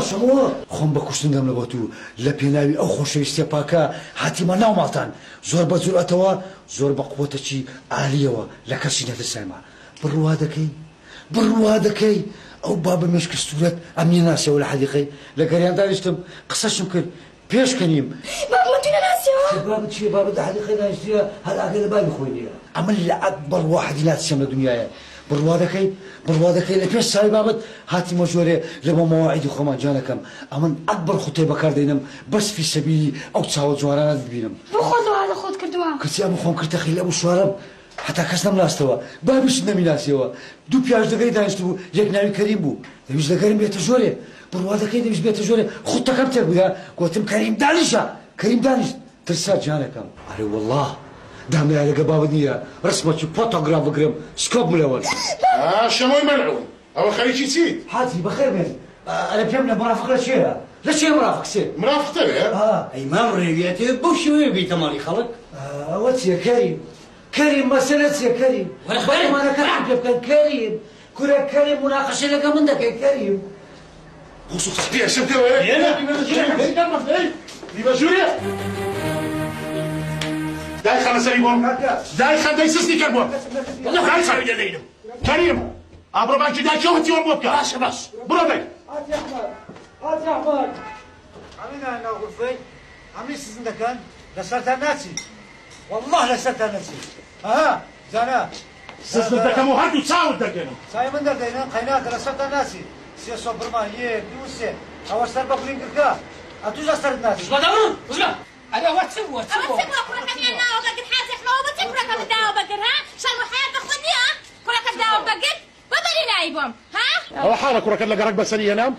شەمۆ خۆم بە کوشتندەم لە بۆ تو لە پێناوی ئەو خۆشەویستیە پاکە هاتیمە ناو ماڵتان زۆر بە جورئەتەوە زۆر بە قووەتێکی عالیەوە لە کەسی نەترسایمە بڕوا دەکەی ئەو بابە مێشکە ستورەت ئەمنی ناسیەوە لە حەدیقەی لە گەریان دانیشتم قسەشم کرد پێشکەنیم بابە تو نەناسیەوە بابە چیە بابە لە حەدیقەی دانیشتیە هەر ئاگە لە بابی خۆی نییە ئەمە لە ئەکبەر واحدی ناتسیەم لە دنیایە بڕوا دەکەی لە پێش ساوی بابەت هاتیمە ژۆرێ لە بۆ مەواعیدی خۆمان جانەکەم ئەمن ئەکبەر خوتێ بەکاردێنم بەس فی سەبیلی ئەو چاوە جوانانە ببینم بۆ خۆت وادە خۆت کردووە کەچی ئەمە خۆم کردە خیلی ئەو شوارەم حتا کەس نەمناستەوە بابیش نەمیناسیەوە دوو پیاژ دەگەری دانیشت بوو یەک ناوی کەریم بوو دەویست لەگەرم بێتە ژۆرێ بڕوا دەکەی دەویست بێتە ژۆرێ خوتەکەم تێک بووە گوتم کەریم دانیشت ترسا جانەکەم ئەرێ وەڵڵاه دامەیە لەگە بابەت نییە ڕسمەکی فۆتۆگراف بگرم سکۆپ بلەوە شەمۆی مەلعون ئەوە خەریکی چیت؟ حاجی بەخێر بێن ئەرە پێم لە مرافق لە چێە؟ لە چێ مرافق سێ؟ مرافقتەوێ؟ ئەی مام ڕێویەتێ بەو شێوەیە بیتە ماڵی خەڵک ئەوە چیە کەریم مەسەلە چیە کەریم؟ بەرمانەکە پێ بکەن کەریم کورە کەریم مناقەشە لەگە من دەکەی کەریم پێشم کەوێ؟ دیبە ژوورێ؟ دای خانە سەری بۆم دای خەندەی سستی کرد بۆم دای سەری دەدەینم کەریم ئابڕۆبانکی دایکەوە هەتیوەم بۆ بکە باش بڕۆ دەی حاجی ئەحمەد ئەمینە ناوغورفەی ئەمی سزن دەکەن لەسەرتان ناچی والله لەسەرتان ناچی ئەها جانە سزن دەکەم و هەردوو چاوت دەگەنم چای من دەردەینن قەیناکە لەسەرتان ناچی سێ سۆ بڕمان یەک دوو سێ ئەوە سەر بە گرینگرکە ئەتوش لەسەرت ناچی أنا واتسبوا كورەکەمیان ناوە بەگر حاجی ئەحمەد بۆ چی کوڕەکەم داوە بەگر ها شەرم و حەیات بەخۆت نییە کوڕەکەم داوە بەگر ببەری نایی بۆم ها ئەوە حاڵە کوڕەکەت لە گەڕک بەسەری هێنام